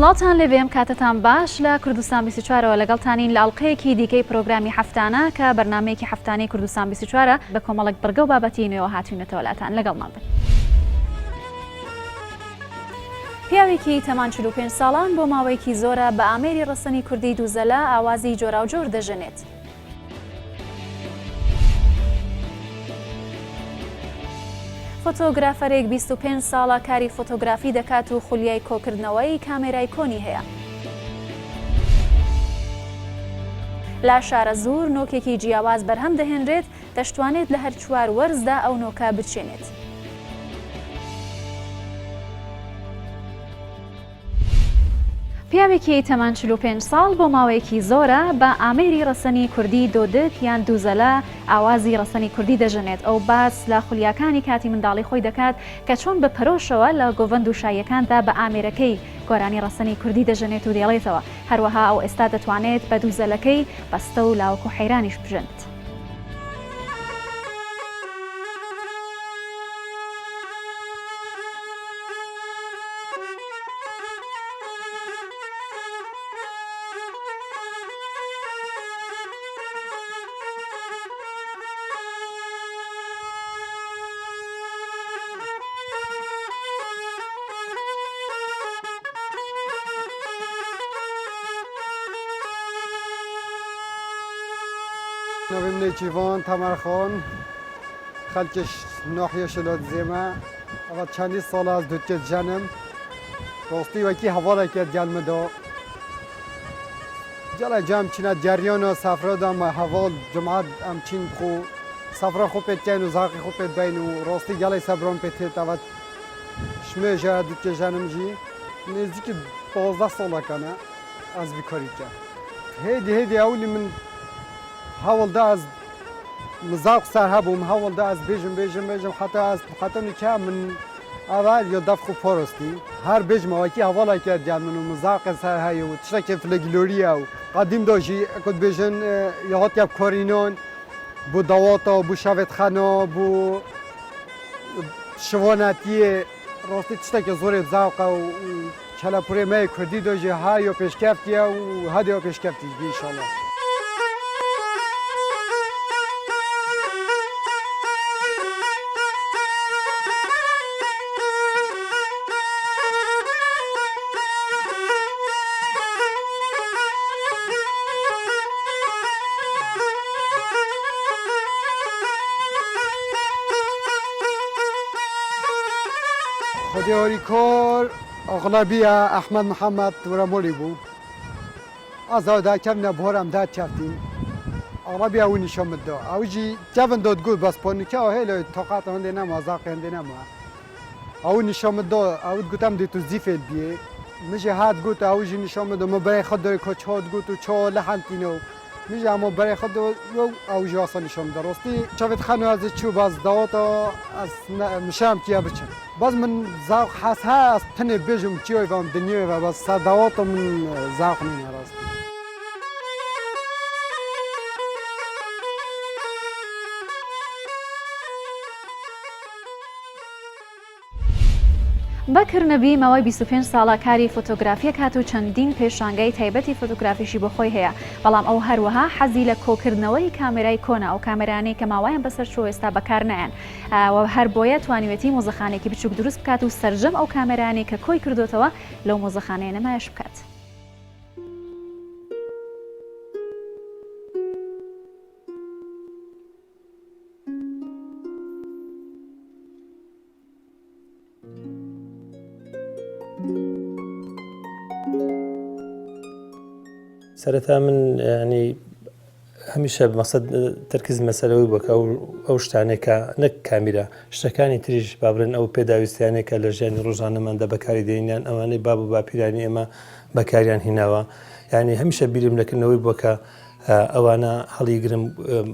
سڵاتان لەبێم کاتتان باش لە کوردستان 24ەوە لەگەڵتانین لە ئەڵلقەیەکی دیکەی پرۆگرامی هەفتانە کە بەرنامەیەکی هەفتانەی کوردستان 24 بە کۆمەڵک بەرگە و بابەتی نوێەوە هاتوینەتەوەلاتان لەگەڵمان بن. پیاوێکی تەمان 45 ساڵان بۆ ماوەیەکی زۆرە بە ئامێری ڕەسەنی کوردی دووزەلە ئاوازی جۆراوجۆر دەژەنێت. فۆتۆگرافەرێک 25 ساڵە کاری فۆتۆگرافی دەکات و خولیای کۆکردنەوەی کامێرای کۆنی هەیە. لا شارە زوور نۆکێکی جیاواز بەرهەم دەهێنرێت دەشتوانێت لە هەر چوار وەرزدا ئەو نۆکە بچێنێت. پیاوێکی تەمان 45 ساڵ بۆ ماوەیەکی زۆرە بە ئامێری ڕەسەنی کوردی دۆدک یان دووزەلە ئاوازی ڕەسەنی کوردی دەژەنێت. ئەو باس لە خولیاکانی کاتی منداڵی خۆی دەکات کە چۆن بە پەرۆشەوە لە گۆڤەند و شایەکاندا بە ئامێرەکەی گۆرانی ڕەسەنی کوردی دەژەنێت و دێڵێتەوە. هەروەها ئەو ئێستا دەتوانێت بە دووزەلەکەی بەستە و لاوەکو حەیرانیش بژێنێت. نویم نیچیوان تمرخان خلکش ناحیه شلات زیمه اما چندی سال از دوچه جنم راستی وکی حواله کرد جلمه دا جلال جمع چینه جریان و سفره دام حوال جمعات امچین خو سفره خو پیتین و زاقی خو پیت بین و راستی جلال سبران پیتید اما شمه جا دوچه جنم جی نزدیک 12 ساله کنه از بیکاری کرد هیدی اولی من هول ده از مزاق سر هبوم هول ده از بیجم حتی نکه من اول یا دفع خوب پارستی هر بیجم واکی حوالا کرد جد منو مزاق سر هایی و تشتک فلگلوری او قدیم داشتی کد بیجن یا هات یب کارینان بو دواتا بو شوید خنا بو شوانتی راستی تشتک زور زاق و کلاپوری مای کردی داشتی ها یا پیشکفتی و هدی یا پیشکفتی بیشالله. خدیاری کار اغلبی احمد محمد ورمولی بود از آده کم نبارم داد چفتیم اغلبی او نشان میده اوجی جوان داد گود بس پانیکه و هیله طاقت هنده نما زاق هنده نما او نشان میده او گفتم دی تو زیفل بیه میشه هات گفت اوجی نشان میده ما برای خود داری کچ هات گفت و چه لحنتینو میشه اما برای خود اوجی آسان نشان میده راستی شفت خانو از چوب باز داوتا از مشام کیا بچن باز من زاق حس هست تنه بیجم چیوی و دنیوی و باز صداوات من زاق نینه راستی بەکر نەبی ماوەی 25 ساڵە کاری فۆتۆگرافیە کات و چەندین پێشانگای تایبەتی فۆتۆگرافیشی بۆ خۆی هەیە بەڵام ئەو هەروەها حەزی لە کۆکردنەوەی کامێرای کۆنە ئەو کامێرانەی کە ماوەیان بەسەر چۆ ئێستا بەکار نایەن و هەر بۆیە توانیوێتی مۆزەخانێکی بچووک دروست بکات و سەرجەم ئەو کامێرانەی کە کۆی کردوتەوە لەو مۆزەخانەیە نەمایش بکات. سەرەتا من ینی هەمیشە مەقسەد تەرکیز مەسەلەوەی بووە کە ئەو شتانێکە نەک کامیرە شتەکانی تریش با بڵێن ئەو پێداویستیانێکە لە ژیانی ڕۆژانەماندا بەکاری دێنیان ئەوانەی باب و باپیرانی ئێمە بەکاریان هێناوە یعنی هەمیشە بیرم لەکردنەوەی بووە کە ئەوانە هەڵیگرم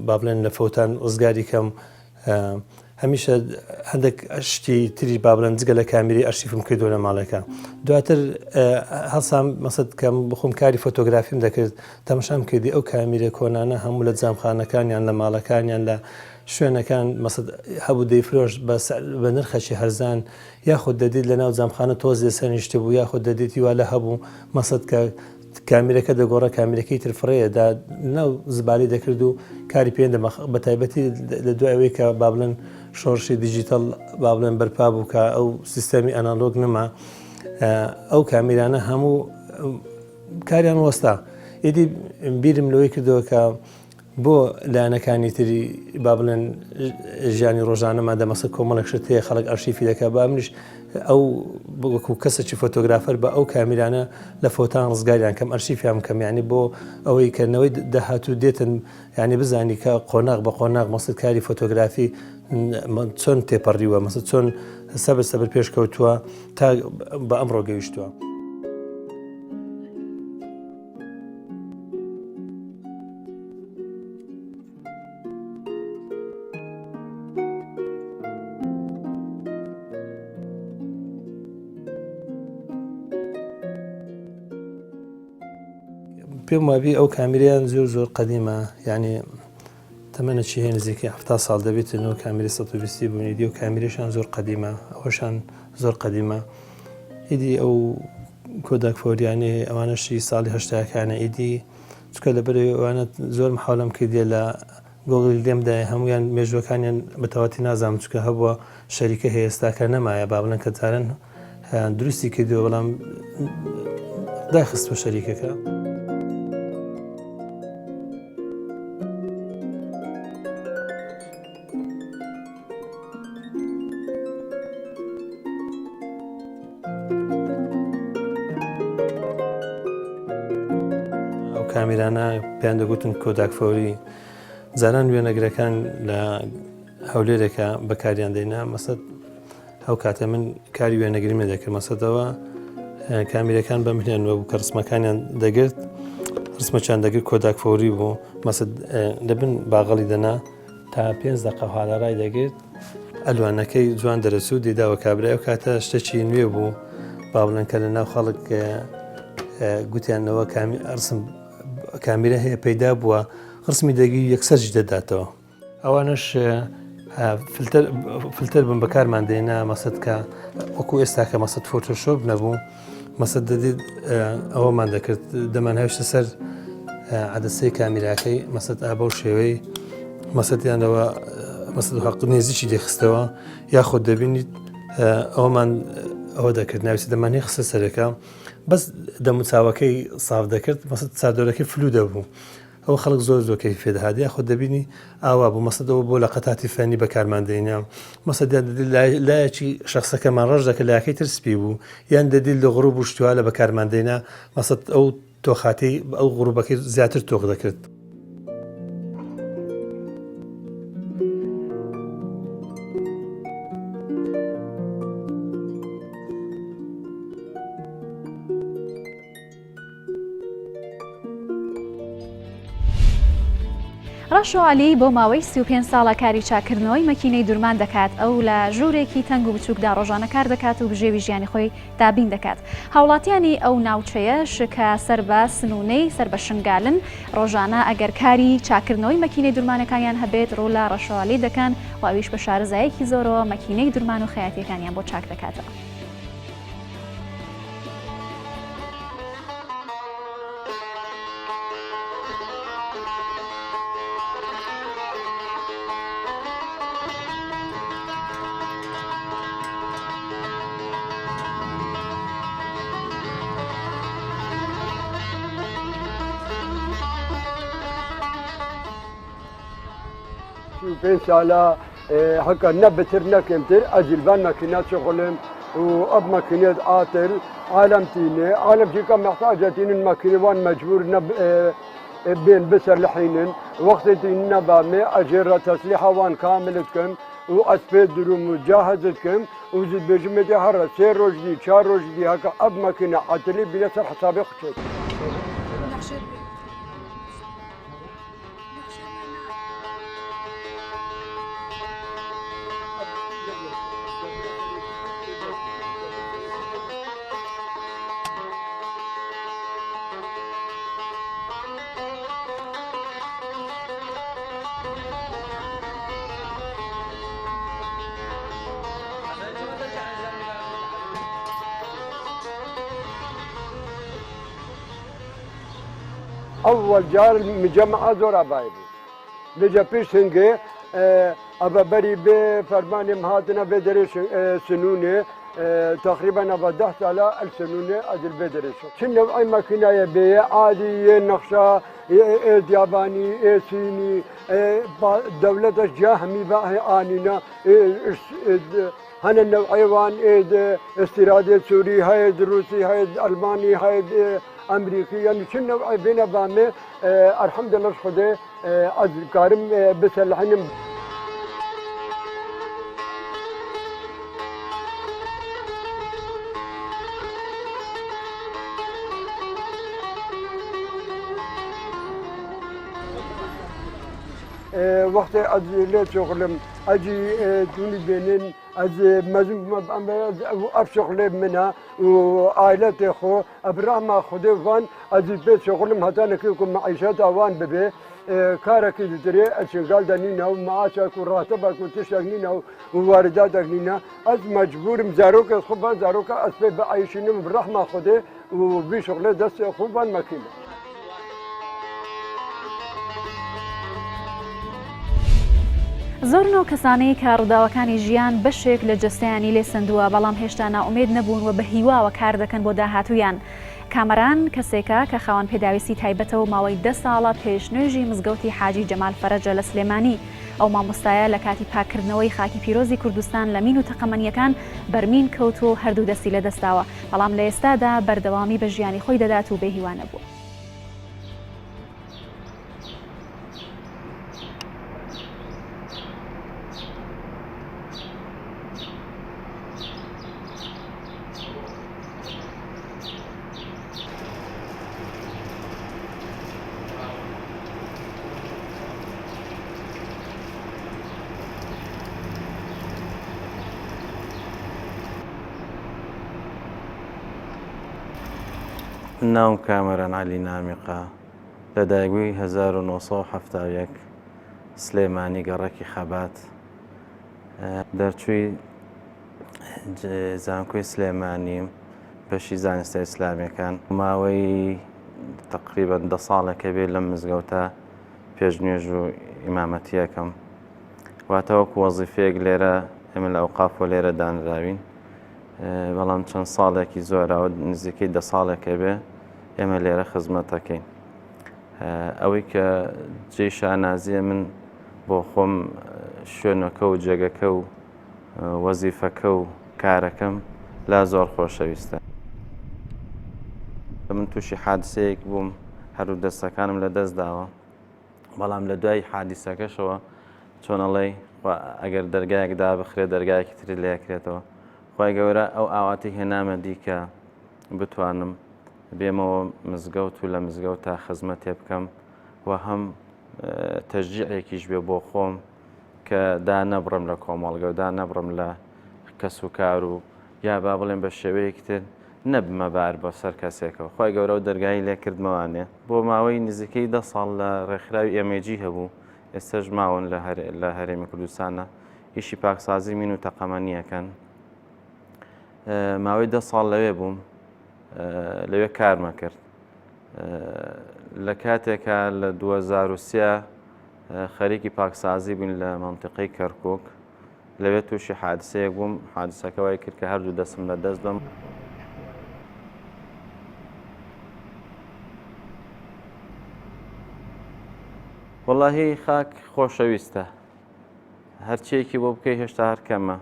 با بڵێن لە فەوتان ڕزگاری کەم هەمیشە هەندێک شتی تری با بڵێن جگە لە کامیری ئەرشیفم کردووە لە ماڵەکە دواتر هەڵسام مەقسەد کەم بخۆم کاری فۆتۆگرافیم دەکرد تەماشام کردی ئەو کامیرە کۆنانە هەموو لە جامخانەکانیان لە ماڵەکانیان لە شوێنەکان مەسەد هەبوو دەیفرۆش بە نرخەشی هەرزان یاخود دەدیت لە ناو جامخانە تۆز دەسەرنیشتە بوو یاخود دەدێتی وا لە هەبوو مەسەد کە کامیرەکە دەگۆڕە کامیرەکەی ترفڕەیەدا ناو زبالی دەکرد و کاری پێێن بە تایبەتی لە دوایەوەی کە با بڵێن شۆڕشی دیجیتەڵ با بڵێن بەرپا بوو کە ئەو سیستەمی ئەنالۆگ نەما ئەو کامیرانە هەموو کاریان وەستا ئیدی بیرم لەوەی کردەوە کە بۆ لایەنەکانی تری با بڵێن ژیانی ڕۆژانەما دەمەسە کۆمەڵێک شت هەیە خەڵک ئەرشیفی دەکات با منیش ئەو وەکو کەسێکی فۆتۆگرافەر بە ئەو کامیرانە لە فۆتان ڕزگاریان کەم ئەرشیفیان کەم یعنی بۆ ئەوەی کەنەوەی داهاتوو دێتن یعنی بزانی کە قۆناغ بە قۆناغ مەسەد کاری فۆتۆگرافی چۆن تێپەڕیوە مەسەد چۆن سەبر پێشکەوتووە تا بە ئەمڕۆ گەیشتووە. پێم وابی ئەو کامیریان زۆر قەدیمە یعنی تەمەنەکی هەیە نزیکەی 70 ساڵ دەبێتەوە کامیری 120 بوونی دی و کامیریشان زۆر قەدیمە ئەوەشان زۆر قەدیمە ئیدی ئەو کۆداک فۆریانێ ئەوانەشی ساڵی هەشتاکانە ئیدی چکە لەبەرەوەی ئەوانە زۆر محاولم کردێ لە گۆگڵ لێمدا هەمویان مێژوەکانیان بەتەواتی نازانم چکە هەبووە شەریکە هەیە ئێستاکە نەمایە با بڵێن کە جارن دروستی کردووە بەڵام داخستوە شەریکەکە. کامیرانە پێیان دەگوتن کۆداک فۆری جاران وێنەگرەکان لە هەولێرێکە بەکاریان دەینا مەسەد ئەو کاتە من کاری وێنەگرمی دەکرد مەسەدەوە کامیرەکان بەمهێنەوە بوو کە ڕسمەکانیان دەگرت ڕسمەچیان دەگرت کۆداک فۆری بوو مەسەد لەبن باغەڵی دەنا تا 5 دقە هاڵەڕای دەگرت ئەلوانەکەی جوان دەرەچوو دیداوە کابرای ئەو کاتە شتێکی نوێ بوو با بڵێن کە لە ناو خەڵک گوتیانەوە ڕسم کامیرە هەیە پەیدا بووە ڕسمی دەگی یەکسەرج دەداتەوە ئەوانش فلتەر بم بەکارمان دێنا مەسەد کە وەکو ئێستا کە مەسەد فۆتۆشۆپ نەبوو مەسەد دەدید ئەوەمان دەکرد دەمان هەوشتە سەر عەدەسەی کامیراکەی مەسەد ئابە و شێوەی مەسەدیانەوە مەسەد حەق نێزیی دەخستەوە یاخۆ دەبینیت ئەومان ئەوە دەکرد ناویسی دەمانی خستە سەرەکە بەس دەموچاوەکەی ساف دەکرد مەسەد چادۆرەکەی فلو دەبوو ئەوە خەڵک زۆر کەیفێ دەهات یاخۆ دەبینی ئاوا بوو مەسەدەوە بۆ لە قەتاتی فەنی بەکارماندێنیا مەسەدیان دەدی لایەکی شخصەکەمان ڕەش دەکە لایەکەی ترسپی بوو یان دەدیل لە غڕوب و شتووە لە بەکارماندێنا مەسەد ئەو تۆخاتی ئەو غڕوبەکەی زیاتر تۆخ دەکرد. ڕەشۆ عەلی بۆ ماوەی 35 ساڵە کاری چاکردنەوەی مەکینەی دوورمان دەکات ئەو لە ژوورێکی تەنگ و بچووکدا ڕۆژانە کار دەکات و بژێوی ژیانی خۆی دابین دەکات. هاوڵاتیانی ئەو ناوچەیەش کە سەر بە سنوونەی سەر بە شنگالن ڕۆژانە ئەگەر کاری چاکردنەوەی مەکینەی دوورمانەکانیان هەبێت ڕوو لە ڕەشۆ عەلی دەکەن و ئەویش بە شارەزایەکی زۆرەوە مەکینەی دوورمان و خەیاتیەکانیان بۆ چاک دەکاتەوە. و سالا هكا نبتر نكمتر أجل بان ماكينات شغلهم وأب ماكينات آتل عالم تيني عالم تيكا محتاجة تين الماكينة وان مجبور بين بسر لحين وقت تين نبامي أجر تسليحة وان كاملتكم وأسفل دروم مجاهزتكم وزيد بجمدي هرا سير روجدي شار روجدي هكا أب ماكينة عتلي بنسر حسابي خشت أول جار مجمع زور أبايب لجا بيش هنگي أبا بري بفرمان مهاتنا بدري سنوني تقريبا أبا 10 سالة السنوني أجل بدري شنو أي ماكينة بي عادي نقشة ياباني صيني دولة جاهمي بقى آنينا هن النوعيوان استيراد سوري هاي روسي هاي ألماني هاي أمريكي يعني شنو بين بامي الحمد لله خده از كارم بسلحنم وقت از لی شغلم اجی دونی بینن از مزون اف شغل منها و عائلت خو ابراهیم خود وان از بیت شغلم حتی نکیم معیشت آوان ببی کارکی دیگری اشغال دنینا و معاشک و راتبک و تشغنینا و واردات دنینا از مجبورم زاروک خوبان زاروک از به عیشینم برحمه خوده و بی شغل دست خوبان مکینه زۆر نەو کەسانەی کە ڕووداوەکانی ژیان بەشێک لە جەستەیانی لێ سندووە بەڵام هێشتا ناومێد نەبوون و بە هیواوە کار دەکەن بۆ داهاتوویان. کامەران کەسێکە کە خاوەن پێداویستی تایبەتەوە ماوەی 10 ساڵە پێشنوێژی مزگەوتی حاجی جەمال فەرەجە لە سلێمانی. ئەو مامۆستایە لە کاتی پاکردنەوەی خاکی پیرۆزی کوردستان لە مین و تەقەمەنیەکان بەرمین کەوت و هەردوو دەستی لە دەستاوە، بەڵام لە ئێستادا بەردەوامی بە ژیانی خۆی دەدات و بێهیوانە بوو. ناوم کامەران عەلی نامیقا لە دایکبووی 1970 سلێمانی گەڕەکی خەبات دەرچووی زانکۆی سلێمانیم بەشی زانستە ئیسلامیەکان ماوەی تقریبەن 10 ساڵێکە بێت لەم مزگەوتە پێشنوێژ و ئیمامەتیەکەم واتە وەکو وەزیفەیەک لێرە ئێمە لە ئەوقاف و لێرە دانراوین بەڵام چەند ساڵێکی زۆرەوە نزیکەی 10 ساڵێکە بێ ئێمە لێرە خزمەتەکەین ئەوەی کە جێی شانازیە من بۆ خۆم شوێنەکە و جێگەکە و وەزیفەکە و کارەکەم لا زۆر خۆشەویستە من تووشی حادسەیەک بووم هەروو دەستەکانم لە دەست داوە بەڵام لە دوای حادیسەکەشەوە چۆنەڵێ ئەگەر دەرگایەکدا بخرێت دەرگایەکی تری لێکرێتەوە خی گەورە ئەو ئاواتی هێنامە دیکە بتوانم بێمەوە مزگەوت و لە مزگەوت تا خزمەتێ بکەم و هەم تەشجیعێکیش بێ بۆ خۆم کە دا نەبڕم لە کۆمەڵگە و دا نەبڕم لە کەس و کار و یا با بڵێن بە شێوەیەکی تر نەبمە بار بە سەر کەسێکەوە خی گەورە و دەرگایی لێ کردمەوانێ بۆ ماوەی نزیکەی 10 ساڵ لە ڕێکخراوی ئێمێجی هەبوو ئێستاش ماون لە هەرێمی کوردستانە ئیشی پاکسازی مین و تەقەمەنیەکەن ماوەی 10 ساڵ لەوێ بووم لەوێ کارمە کرد لە کاتێکە لە 2003 خەریکی پاکسازی بووین لە مەنتیقەی کەرکووک لەوێ تووشی حادسەیەک بووم حادسەکە وای کرد کە هەردوو دەستم لە دەست بم وەڵاهی خاک خۆشەویستە هەرچیەکی بۆ بکەی هێشتا هەر کەمە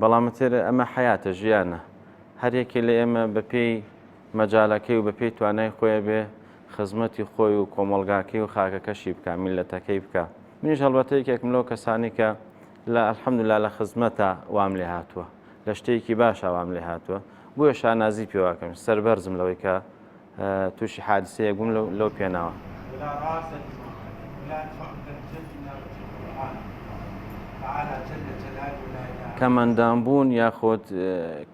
بەڵامەتر ئەمە حیاتە ژیانە هەرێکی لە ئێمە بە پێی مەجالەکەی و بە پێی توانای خۆیە بێ خزمەتی خۆی و کۆمەڵگاکەی و خاکەکەشی بکە میلەتەکەی بکە منیش هەڵبەتە یەکێکم لەو کەسانی کە لە ئەلحەمدولیلا لە خزمەتە وام لێ هاتووە لە شتێکی باشە وام لێ هاتووە بۆیە شانازی پێواکەم سەربەرزم لەوەی کە تووشی حادسەیەک بووم لەو پێناوە کەمەندانبوون یاخۆت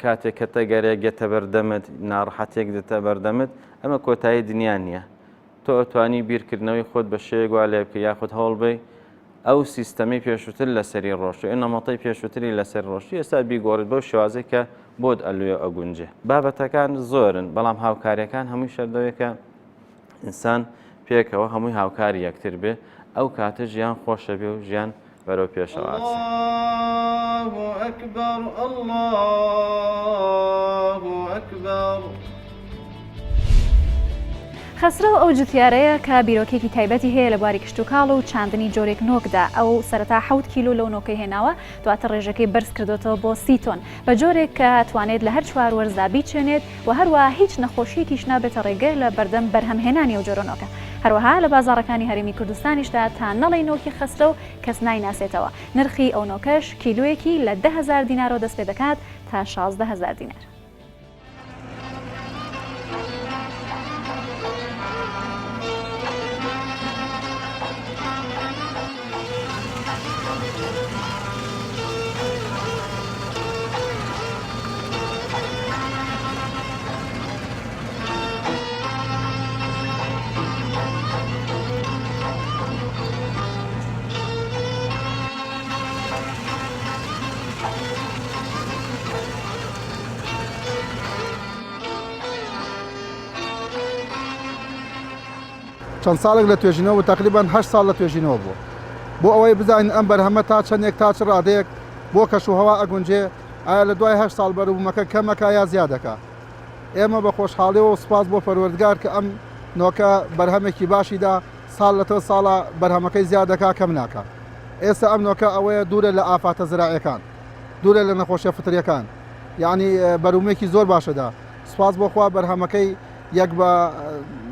کاتێک کە تەگەرێک گێتە بەردەمت ناڕەحەتێک دێتە بەردەمت ئەمە کۆتایی دنیا نییە تۆ ئەتوانی بیرکردنەوەی خۆت بە شێوەیەک وا لێ بکە یاخود هەوڵ بێ ئەو سیستەمی پێشووتر لەسەری ڕۆژ و نەمەڵەی پێشووتری لەسەر ڕۆژی ئێستا بیگۆڕێت بەو شێوازەی کە بۆت ئەلوێ ئەگونجێ بابەتەکان زۆرن بەڵام هاوکاریەکان هەمووی شەردەوەیەکە ئینسان پێکەوە هەمووی هاوکاری یەکتر بێ ئەو کاتە ژیان خۆشە بێ و ژیان بەرەو پێشەوە الله أكبر الله أكبر. خەسرە ئەو جوتیارەیە کە بیرۆکێکی تایبەتی هەیە لە بواری کشتتوکاڵ و چاندنی جۆرێک نۆکدا ئەو سەرەتا 7 کیلو لەو نۆکەی هێناوە دواتە ڕێژەکەی بەرز کردوتەوە بۆ 30 تۆن بە جۆرێک کە توانێت لە هەر چوار وەرزدا بیچێنێت و هەروەها هیچ نەخۆشیەکیش نابێتە ڕێگە لە بەردەم بەرهەمهێنانی ئەو جۆرەنۆکە. هەروەها لە بازاڕەکانی هەرێمی کوردستانیشدا تا نەڵی نۆکی خەسرە و کەس نایناسێتەوە. نرخی ئەو نۆکەش کیلویەکی لە 10,000 دینارەوە دەست پێ دەکات تا 16,000 دینار. چەند ساڵێک لە توێژینەوە تقریبان 8 ساڵ لە توێژینەوە بوو بۆ ئەوەی بزانین ئەم بەرهەمە تا چەندێک تا چ ڕادەیەک بۆ کەشوهەوا ئەگونجێ ئایا لە دوای 8 ساڵ بەروبوومەکە کەمەکە یا زیادەکە. ئێمە بە خۆشحاڵیەوە و سپاس بۆ پەروەردگار کە ئەم نۆکە بەرهەمێکی باشیدا ساڵ لە تۆ ساڵە بەرهەمەکەی زیادەکە کەم ناکە. ئێستا ئەم نۆکە ئەوەیە دوورە لە ئافاتە زراعیەکان، دوورە لە نەخۆشیە فتریەکان، یعنی بەرومێکی زۆر باشەدا. سپاس بۆخوا بەرهەمەکەی یەک بە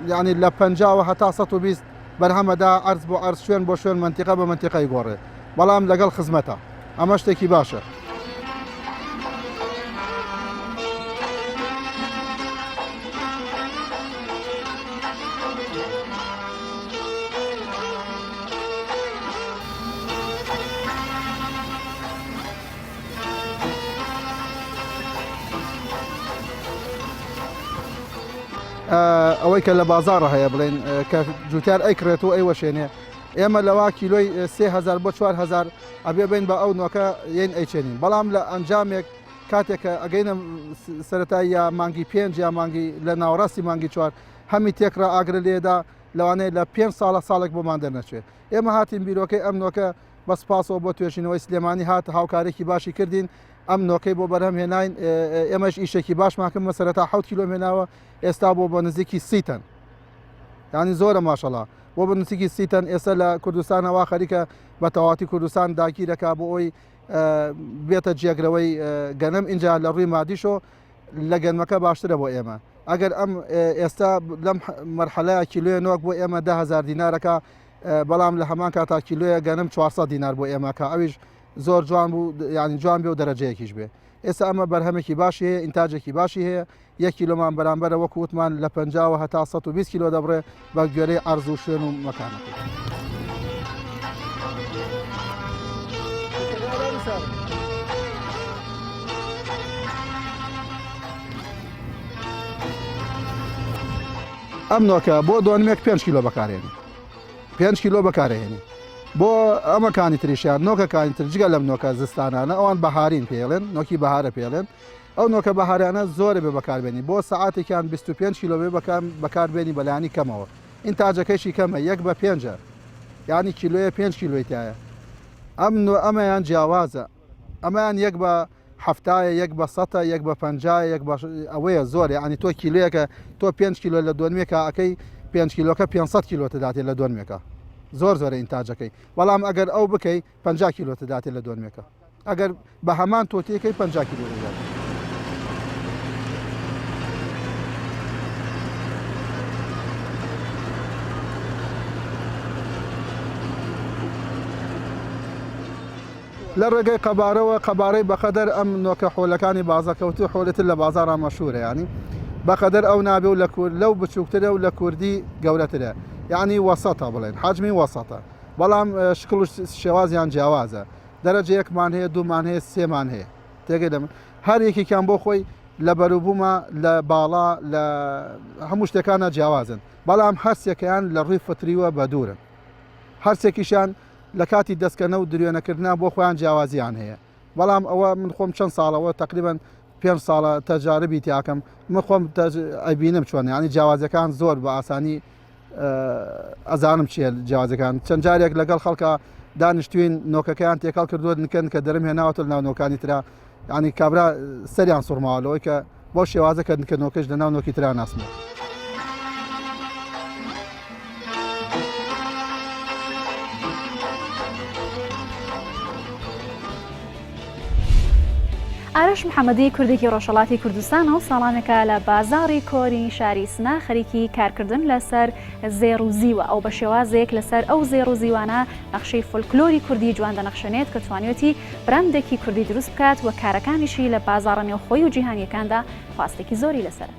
یعنی لە 50 هەتا 120 بەرهەمەدا عەرز بۆ عەرز شوێن بۆ شوێن منتیقە بە منتیقەی گۆڕێ، بەڵام لەگەڵ خزمەتە، ئەمە شتێکی باشە. ئەوەی کە لە بازاڕە هەیە بڵێن کە جوتیار ئەیکرێت و ئەیوەشێنێ ئێمە لەوا کیلۆی 3000 بۆ 4000 ئەبێ بین بە ئەو نۆکە یەن ئەیچێنین، بەڵام لە ئەنجامێک کاتێک کە ئەگەینە سەرەتایی یا مانگی 5 یا مانگی لە ناوەڕاستی مانگی 4 هەمی تێکرا ئاگرە لێدا لەوانەیە لە 5 ساڵە ساڵێک بۆمان دەرنەچێت. ئێمە هاتین بیرۆکەی ئەم نۆکە بە سپاسەوە بۆ توێژینەوەی سلێمانی هات هاوکارێکی باشی کردین ئەم نۆکەی بۆ بەرهەم هێناین. ئێمەش ئیشێکی باشماکەم مەسەرەتا 7 کیلۆ هێناوە ئێستا بۆ بە نزیکی 30 تەن، یعنی زۆرە ماشەڵا بۆ بە نزیکی 30 تەن ئێستا لە کوردستانەوە خەریکە بە تەواتی کوردستان داگیر دەکا بۆ ئەوی بێتە جێگرەوەی گەنم اینجا لە ڕووی مادیشۆ لە گەنمەکە باشترە بۆ ئێمە. ئەگەر ئەم ئێستا لەم مەرحەلەیە کیلۆیە نۆک بۆ ئێمە 10,000 دینارەکە، بەڵام لە هەمان کاتا کیلۆیە گەنم 400 دینار بۆ ئێمە کە ئەویش زۆر جوان بوو، ینی جوان بێ و دەرەجەیەکیش بێ. ئێستا ئەمە بەرهەمێکی باشی هەیە، ئینتاجێکی باشی هەیە، 1 کیلۆمان بەرامبەرە وەکو وتمان لە 50 هەتا 120 کیلۆ دەبڕێ بە گوێرەی عەرز و شوێن و مەکانەکە. ئەم نۆکە بۆ دۆنمێک 5 کیلۆ بەکارێنی، 5 کیلۆ بەکارهێنی بۆ ئەمەکانی تریشیان نۆکەکانی تر جگە لەم نۆکە زستانانە ئەوان بەهارین پێڵێن، نۆکی بەهارە پێڵێن. ئەو نۆکە بەهارانە زۆرە بێ بەکاربێنی بۆ سەعاتێکیان 25 کیلۆ بێ بەکاربێنی بەلایانی کەمەوە. ئینتاجەکەیشی کەمە 1 بە 5، یعنی کیلۆیە 5 کیلۆی تایە. ئەمەیان جیاوازە، ئەمەیان 1 بە 70 1 بە 100 1 بە 50 ئەوەیە زۆر، یعنی تۆ کیلۆیەکە تۆ 5 کیلۆ لە دۆنمێکە ئەەکەی 5 کیلۆکە 500 کیلۆ تداتێت لە دۆنمێکە، زۆر زۆرە ئینتاجەکەی. بەڵام ئەگەر ئەو بکەی 50 کیلۆ تداتێت لە دۆنمێکە، ئەگەر بە هەمان تۆتیەکەی 50 کیلۆ دەدات. لە ڕێگەی قەبارەوە قەبارەی بەقەدەر ئەم نۆکە حۆلەکانی بازەکەوتی حۆلێتر لە بازارە مەشهورە، ینی بەقەدەر ئەو نابێ و لەو بچووکترە و لە کوردی گەورەترە، یعنی وەسەتە بڵێن حەجمی وەسەتە، بەڵام شکل و شێوازیان جیاوازە، دەرەجەیەکمان هەیە، دوومان هەیە، سێمان هەیە. تێگەی دەم هەر یەکێکیان بۆ خۆی لە بەروبوومە لە باڵا لە هەموو شتێکانە جیاوازن، بەڵام هەرسێکیان لە ڕووی فتریوە بە دوورن، هەرسێکیشان لە کاتی دەستکەنە و درێنەکردنا بۆ خۆیان جیاوازیان هەیە. بەڵام ئەوە من خۆم چەند ساڵەوە تقریبان 5 ساڵە تەجاربی تیاکەم، من خۆم ئەبینم چۆن، ینی جیاوازەکان زۆر بە ئاسانی ئەزانم چیە جیازەکان چەند جارێک لەگەڵ خەڵکە دانیشتوین نۆکەکەیان تێکەڵ کردووە نکەن کە دەرم هێناوەتە ناو نۆکانی ترا ینی کابرا سەریان سوڕماوەوەی کە بۆ شێوازە کە نکە نۆکەش لە ناو نۆکی ترا ناسمەوە. ئارەش محەممەدی کوردێکی ڕۆژهەڵاتی کوردستان و ساڵانێکە لە بازاڕی کۆری شاری سنا خەریکی کارکردن لەسەر زێڕ و زیوە ئەو بە شێوازێک لەسەر ئەو زێڕ و زیوانە نەخشەی فۆلکلۆری کوردی جوان دەنەخشێنێت کە توانێتی براندێکی کوردی دروست بکات و کارەکانیشی لە بازاڕە نێوخۆی و جیهانیەکاندا خواستێکی زۆری لەسەر.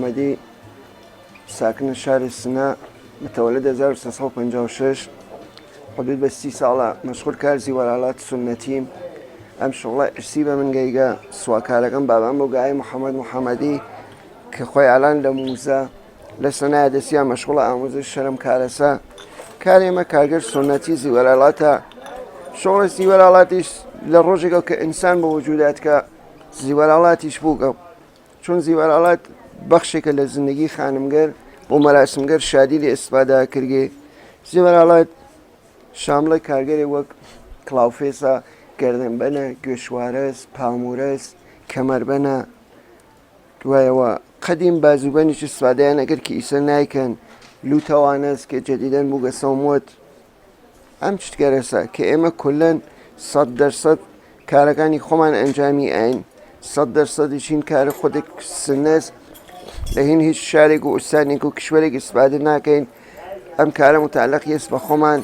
محەممەدی ساکنە شاری سنا متەوەلد 1956 حدود بە 30 ساڵە مەشغول کار زیوەرهەڵات سونەتیم ئەم شغڵە ئرسی بە من گەیگە سواکارەکەم بابام بۆ گای محەممەد محەممەدی کە خۆی ئالان لە موزە لە سەنای دەستیان مەشغوڵە ئاموزش شەرم کارەسە کارێمە کارگەر سونەتی زیوەرهەڵاتە شغڵە زیوەرهەڵاتیش لە ڕۆژێکەوە کە ئینسان بە وجودات کە زیوەرهەڵاتیش بووگە چون زیوەرهەڵات بەخشێکە لە زندگی خانمگەر بۆ مەراسمگەر شادی لێ ئیسپادا کردێ زیوەرهەڵات شامڵە کارگەری وەک کلااوفێسە گەردەنبەنە گوێشوارەس پامورەس کەمەربەنە دوایەوە قەدیم بازوبەنیش سوادایان ئەگەر کە ئیسە نایکەن لوتەوانەس کە جەدیدەن بووگە سەومۆت ئەم شتگەرەسە کە ئێمە کولەن 100% کارەکانی خۆمان ئەنجامی ئاین 100%شین کارە خودێک سنەس لە هین هیچ شارێک و ئوستانێک و کشوەرێک ئیسپادە ناکەین ئەم کارە متعلق هێست بە خۆمان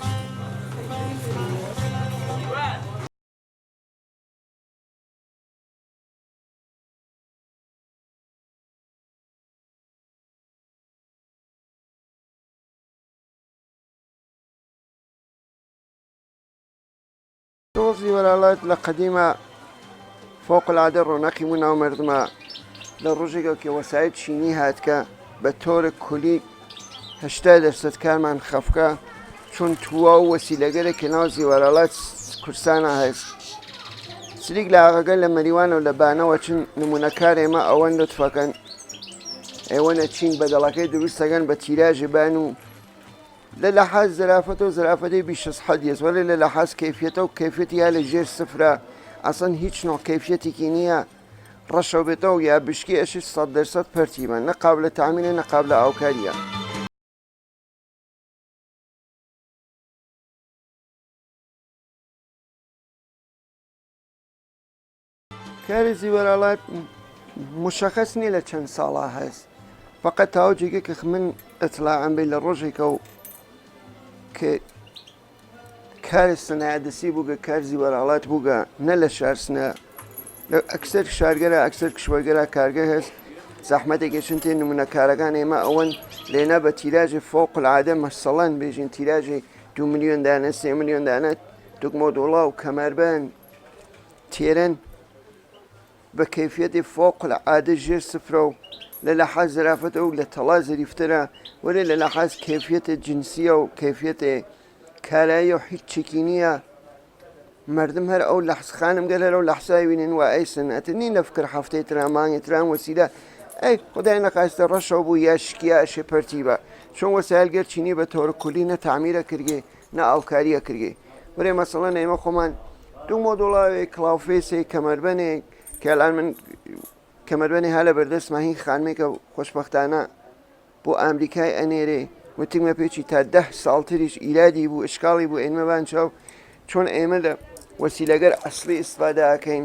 زیوەرهەڵات لە قەدیمە فۆقالعادە ڕۆنەقی بوو ناو مردمە لە ڕۆژێکەوە کە وەسایت چینی هاتکە بە تۆرە کولی 80% کارمان خەفکە چون تووە و وەسیلەگەرە کە ناو زیوەرهەڵات کورسانە هەست سریک لە ئاغەگە لە مەریوانە و لە بانەوە چن نمونەکار ئێمە ئەوەن لطفەکەن ئێوە نەچین بەدەڵەکەی دروستەکەن بە تیراژی بان و لە لەحاز زرافەت و زرافەتی بیش حەدیەس وەلی لە لەحاز کەیفیەتە و کەیفیەتی یا لە ژێر سفرە ئەسەن هیچ نوع کەیفیەتێکی نییە ڕەشەو بێتەوە یا بشکی ئەشی 100% پەرتیبە نەقاب لە تامینە نەقاب لە ئاوکاریە کاری زیوەرهەڵات مشەخەس نییە لە چەند ساڵا هەست فقط تاوجێکە کە من ئەتلاعم بێ لە ڕۆژێکە و کە کاری سەنایەتدەستی بووگە کار زیوەرهەڵات بووگە نە لە شارسنە ئەکسەر شارگەرە ئەکسەر کشوەرگەرە کارگەر هەست زەحمەتێکێشن تێ نمونەکارەکان ئێمە ئەوەن لێنە بە تیراژی فۆقالعادە مەسەڵەن بێژین تیراژی 2 ملیۆن دانە 3 ملیۆن دانە دوگمە دۆڵا و کەمەربەن تێرەن بە کەیفیەتی فۆقالعادە ژێر سفرە و لە لەحاز زرافەتە و لە تەڵا زەریفترە وەرێ لە لەحاز کەیفیەتە جنسیە و کەیفیەتێ کارایی و هیچ چێکی نییە مردم هەر ئەو لەحز خانم گەل هەرە و لەحسای وینن و ئەی سنەتە نین لە فکر هەفتەی ترا مانگی تران وەسیلە ئەی خدای نەخواستە ڕەشەوە بوو یا شکیا ئەشێ پەرتیبە چۆن وەسایلگەر چینی بە تۆڕ کولی نە تامیرە کردێ نە ئاوکاریە کردێ وەرێ مەسەڵەن ئێمە خۆمان دوو مۆدۆڵاوێک کلااوفێسێک کەمەربەنێک کەلان من کەمەربەنی هە لە بەردەستمە هین خانمێکە خۆشبەختانە بۆ ئەمریکای ئەنێرێ وتیمە پێچی تا 10 ساڵتریش ئیرادی بوو ئشکاڵی بوو ئێمەبان چاو چۆن ئێمە لە وەسیلەگەر ئەسلی ئیسپادە ئەکەین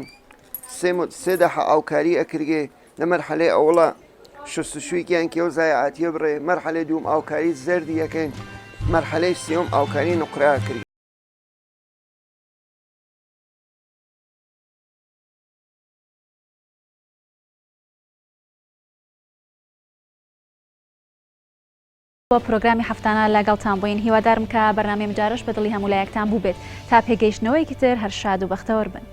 سێ دەحە ئاوکاری ئەکرێ لە مەرحەلەی ئەوڵە شستشوویکیان کێو زایعاتیە بڕێ مەرحەلەی دووم ئاوکاری زەردی یەکەین مەرحەلەی سێوم ئاوکاری نوقرا کرد بۆ پرۆگرامی هەفتانە لەگەڵتان بووین هیوادارم کە بەرنامەی مجارش بەدڵی هەموو لایەکتان بوو بێت تا پێگەیشتنەوەیکی تر هەر شاد و بەختەوەر بن.